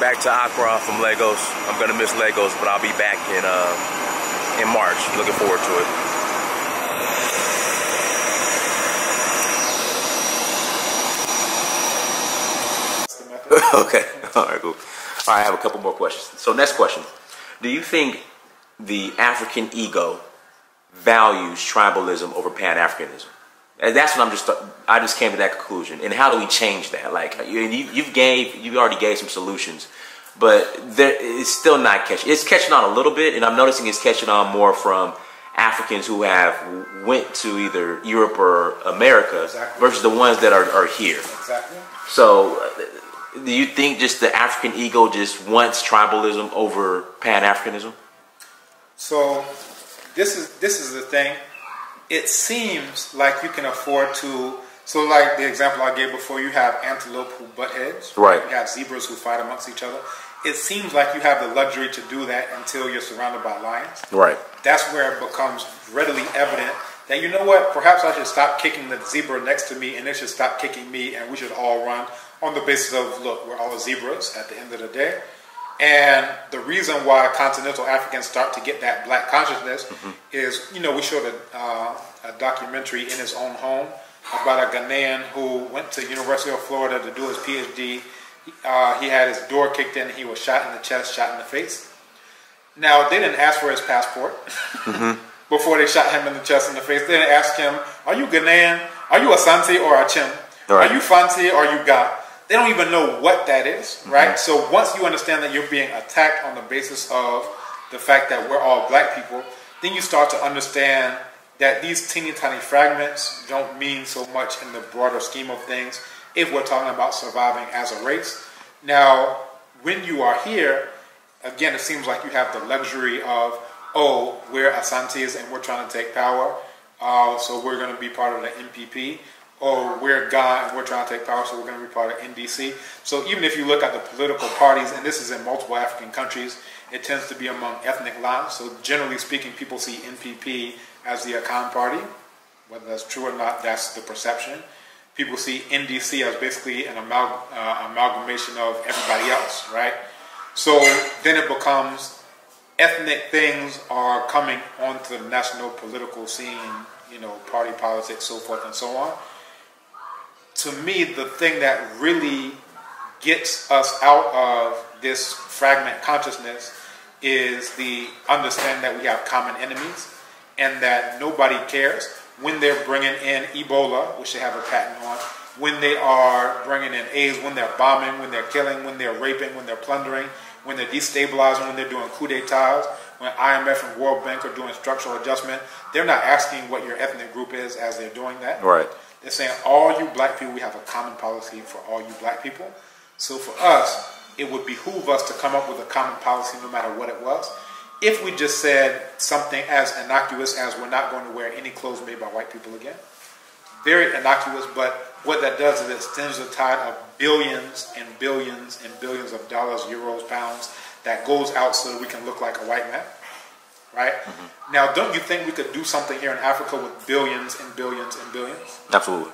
back to Accra from Lagos. I'm gonna miss Lagos, but I'll be back in March. Looking forward to it. Okay. All right. Cool. All right. I have a couple more questions. So next question: do you think the African ego values tribalism over Pan-Africanism? And that's what I just came to that conclusion. And how do we change that? Like you already gave some solutions, but it's still not catching. It's catching on a little bit, and I'm noticing it's catching on more from Africans who have went to either Europe or America versus the ones that are here. Exactly. So do you think just the African ego just wants tribalism over Pan-Africanism? So this is the thing. It seems like you can afford to. So, like the example I gave before, you have antelope who butt heads. Right. You have zebras who fight amongst each other. It seems like you have the luxury to do that until you're surrounded by lions. Right. That's where it becomes readily evident that, you know what, perhaps I should stop kicking the zebra next to me, and they should stop kicking me, and we should all run on the basis of, look, we're all zebras at the end of the day. And the reason why continental Africans start to get that black consciousness is, you know, we showed a documentary in his own home about a Ghanaian who went to University of Florida to do his PhD. He had his door kicked in, he was shot in the chest, shot in the face. Now, they didn't ask for his passport before they shot him in the chest and the face. They didn't ask him, are you Ghanaian? Are you Asante or Achim? Right. Are you Fanti or you Ga? They don't even know what that is, right? So once you understand that you're being attacked on the basis of the fact that we're all black people, then you start to understand that these teeny tiny fragments don't mean so much in the broader scheme of things if we're talking about surviving as a race. Now, when you are here, again, it seems like you have the luxury of, oh, we're Asantes and we're trying to take power, so we're going to be part of the MPP. Or we're Ga and we're trying to take power, so we're going to be part of NDC. So even if you look at the political parties, and this is in multiple African countries, it tends to be among ethnic lines. So generally speaking, people see NPP as the Akan party. Whether that's true or not, that's the perception. People see NDC as basically an amalgamation of everybody else, right? So then it becomes ethnic things are coming onto the national political scene, you know, party politics, so forth and so on. To me, the thing that really gets us out of this fragment consciousness is the understanding that we have common enemies and that nobody cares when they're bringing in Ebola, which they have a patent on, when they are bringing in AIDS, when they're bombing, when they're killing, when they're raping, when they're plundering, when they're destabilizing, when they're doing coup d'etats, when IMF and World Bank are doing structural adjustment. They're not asking what your ethnic group is as they're doing that. Right. They're saying, all you black people, we have a common policy for all you black people. So for us, it would behoove us to come up with a common policy no matter what it was. If we just said something as innocuous as we're not going to wear any clothes made by white people again. Very innocuous, but what that does is it stems the tide of billions and billions and billions of dollars, euros, pounds that goes out so that we can look like a white man. Right? Now, don't you think we could do something here in Africa with billions and billions and billions? Absolutely.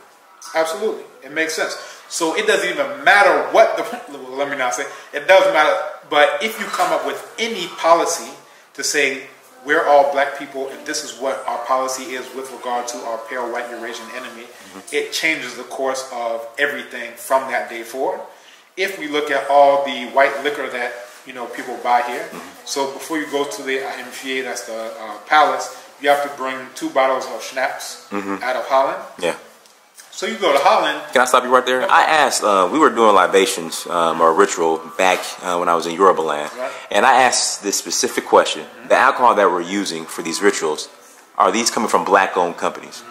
Absolutely. It makes sense. So it doesn't even matter what the, let me not say, it does matter, but if you come up with any policy to say, we're all black people and this is what our policy is with regard to our pale white Eurasian enemy, it changes the course of everything from that day forward. If we look at all the white liquor that, you know, people buy here. So before you go to the MFA, that's the palace, you have to bring 2 bottles of schnapps out of Holland. Yeah. So you go to Holland. Can I stop you right there? I asked, we were doing libations or a ritual back when I was in Yoruba land. Right. And I asked this specific question. The alcohol that we're using for these rituals, are these coming from black-owned companies?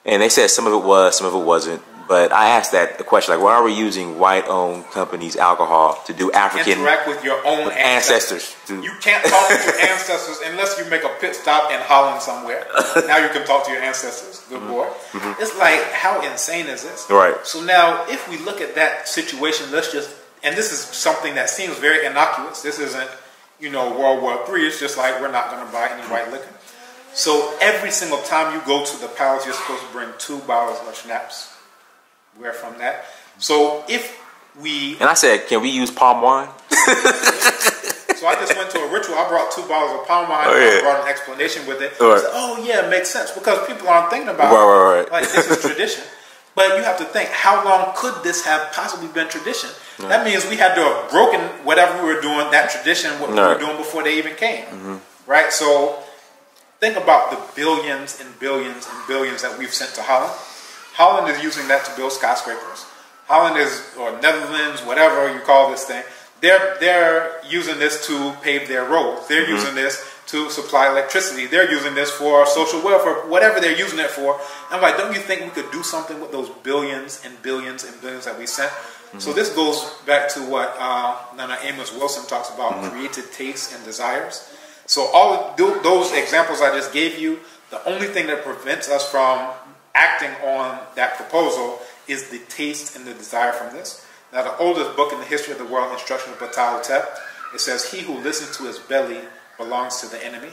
And they said some of it was, some of it wasn't. But I asked that the question, like, why are we using white-owned companies' alcohol to do African... Interact with your own ancestors. You can't talk to your ancestors unless you make a pit stop in Holland somewhere. Now you can talk to your ancestors. Good boy. It's like, how insane is this? Right. So now, if we look at that situation, let's just... And this is something that seems very innocuous. This isn't, you know, World War III. It's just like, we're not going to buy any white liquor. So every single time you go to the palace, you're supposed to bring 2 bottles of schnapps. Where from that? So if And I said, can we use palm wine? So I just went to a ritual. I brought 2 bottles of palm wine. I brought an explanation with it. Right. I said, oh yeah, it makes sense because people aren't thinking about right. like this is tradition. But you have to think, how long could this have possibly been tradition? That means we had to have broken whatever we were doing, that tradition, what we were doing before they even came. Right? So think about the billions and billions and billions that we've sent to Holland. Holland is using that to build skyscrapers. Holland is, or Netherlands, whatever you call this thing, they're using this to pave their roads. They're using this to supply electricity. They're using this for social welfare, whatever they're using it for. I'm like, don't you think we could do something with those billions and billions and billions that we sent? So this goes back to what Nana Amos Wilson talks about, created tastes and desires. So all of those examples I just gave you, the only thing that prevents us from acting on that proposal is the taste and the desire from this. Now, the oldest book in the history of the world, Instruction of Ptah-Hotep, it says, he who listens to his belly belongs to the enemy.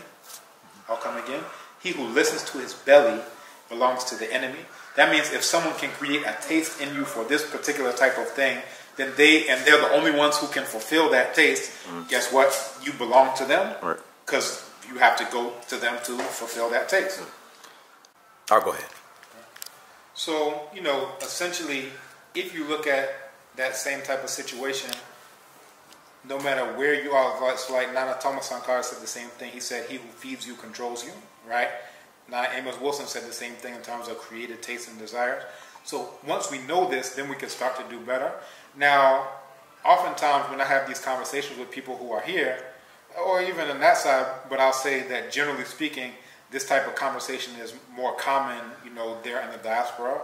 I'll come again. He who listens to his belly belongs to the enemy. That means if someone can create a taste in you for this particular type of thing, then they're the only ones who can fulfill that taste. Guess what? You belong to them because you have to go to them to fulfill that taste. I'll go ahead. So, you know, essentially, if you look at that same type of situation, no matter where you are, it's like Nana Thomas Sankara said the same thing. He said, he who feeds you controls you, right? Nana Amos Wilson said the same thing in terms of created tastes and desires. So once we know this, then we can start to do better. Now, oftentimes when I have these conversations with people who are here, or even on that side, but I'll say that generally speaking, this type of conversation is more common, you know, there in the diaspora.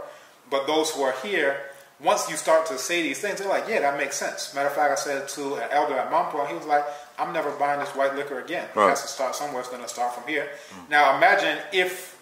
But those who are here, once you start to say these things, they're like, yeah, that makes sense. Matter of fact, I said to an elder at Mampo, he was like, I'm never buying this white liquor again. It has to start somewhere. It's going to start from here. Now, imagine if,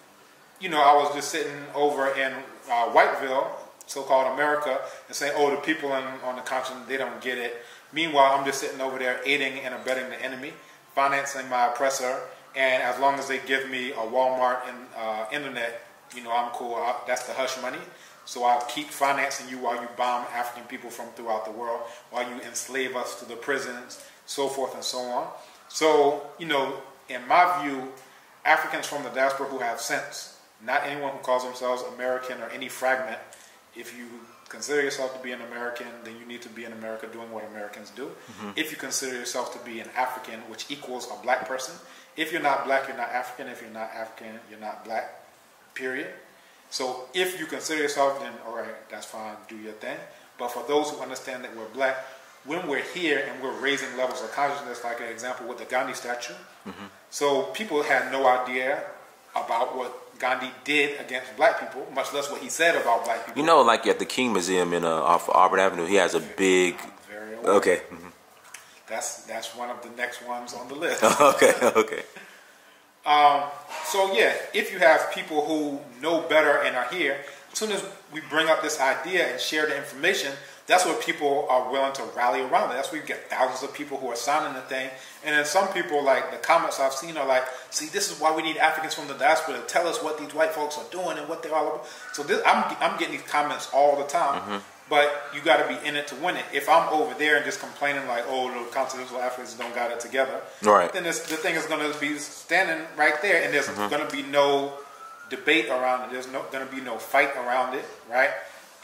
you know, I was just sitting over in Whiteville, so-called America, and saying, oh, the people on the continent, they don't get it. Meanwhile, I'm just sitting over there aiding and abetting the enemy, financing my oppressor, and as long as they give me a Walmart and internet, you know, I'm cool. That's the hush money. So I'll keep financing you while you bomb African people from throughout the world, while you enslave us to the prisons, so forth and so on. So, you know, in my view, Africans from the diaspora who have sense, not anyone who calls themselves American or any fragment, if you consider yourself to be an American, then you need to be in America doing what Americans do. If you consider yourself to be an African, which equals a black person, if you're not black, you're not African. If you're not African, you're not black, period. So if you consider yourself, then all right, that's fine, do your thing. But for those who understand that we're black, when we're here and we're raising levels of consciousness, like an example with the Gandhi statue, so people had no idea about what Gandhi did against black people, much less what he said about black people. You know, like at the King Museum in off Auburn Avenue, he has a big... Very well. Okay. That's one of the next ones on the list. Okay. So yeah, if you have people who know better and are here, as soon as we bring up this idea and share the information, that's what people are willing to rally around it. That's where you get thousands of people who are signing the thing. And then some people, like the comments I've seen are like, see, this is why we need Africans from the diaspora to tell us what these white folks are doing and what they're all about. So this, I'm getting these comments all the time. But you got to be in it to win it. If I'm over there and just complaining like, oh, the continental Africans don't got it together, then the thing is going to be standing right there, and there's going to be no debate around it. There's going to be no fight around it, right?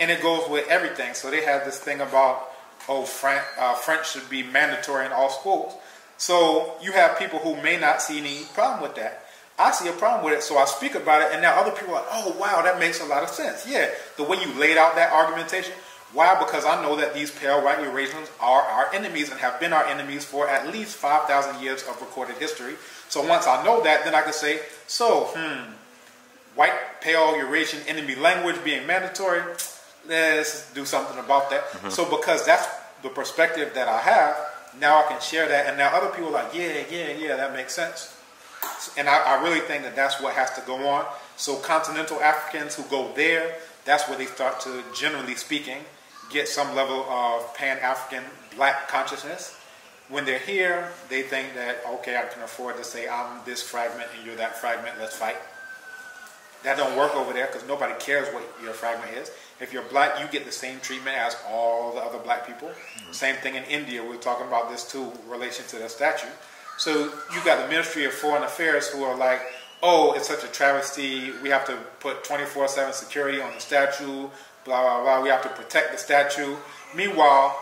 And it goes with everything. So they have this thing about, oh, French should be mandatory in all schools. So you have people who may not see any problem with that. I see a problem with it, so I speak about it, and now other people are like, oh, wow, that makes a lot of sense. Yeah, the way you laid out that argumentation. Why? Because I know that these pale white Eurasians are our enemies and have been our enemies for at least 5,000 years of recorded history. So once I know that, then I can say, so, white, pale, Eurasian enemy language being mandatory, let's do something about that. So because that's the perspective that I have, now I can share that, and now other people are like, yeah, that makes sense. And I really think that that's what has to go on. So continental Africans who go there, that's where they start to, generally speaking, get some level of Pan-African black consciousness. When they're here, they think that, okay, I can afford to say I'm this fragment and you're that fragment, let's fight. That don't work over there because nobody cares what your fragment is. If you're black, you get the same treatment as all the other black people. Same thing in India. We're talking about this too, in relation to the statue. So you got the Ministry of Foreign Affairs who are like, oh, it's such a travesty. We have to put 24/7 security on the statue, blah, blah, blah. We have to protect the statue. Meanwhile,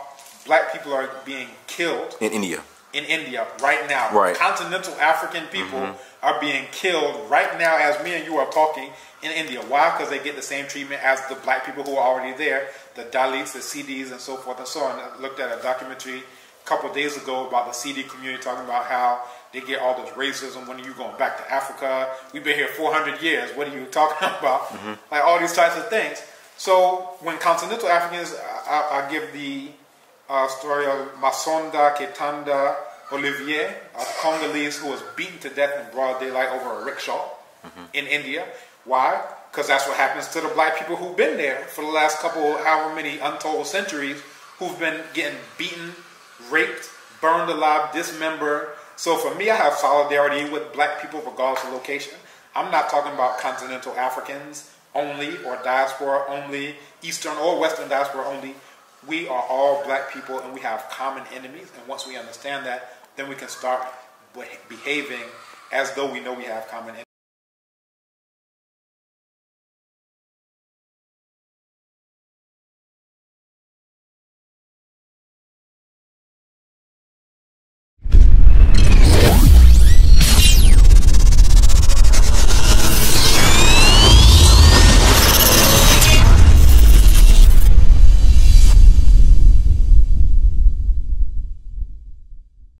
black people are being killed. In India. In India right now. Right. Continental African people are being killed right now as me and you are talking in India. Why? Because they get the same treatment as the black people who are already there, the Dalits, the CDs, and so forth and so on. I looked at a documentary a couple of days ago about the CD community talking about how they get all this racism. When are you going back to Africa? We've been here 400 years. What are you talking about? Like all these types of things. So when continental Africans, I give the story of Masonda Ketanda Olivier, a Congolese who was beaten to death in broad daylight over a rickshaw in India. Why? Because that's what happens to the black people who've been there for the last couple, however many untold centuries, who've been getting beaten, raped, burned alive, dismembered. So for me, I have solidarity with black people regardless of location. I'm not talking about continental Africans only, or diaspora only, Eastern or Western diaspora only. We are all black people and we have common enemies. And once we understand that, then we can start behaving as though we know we have common enemies.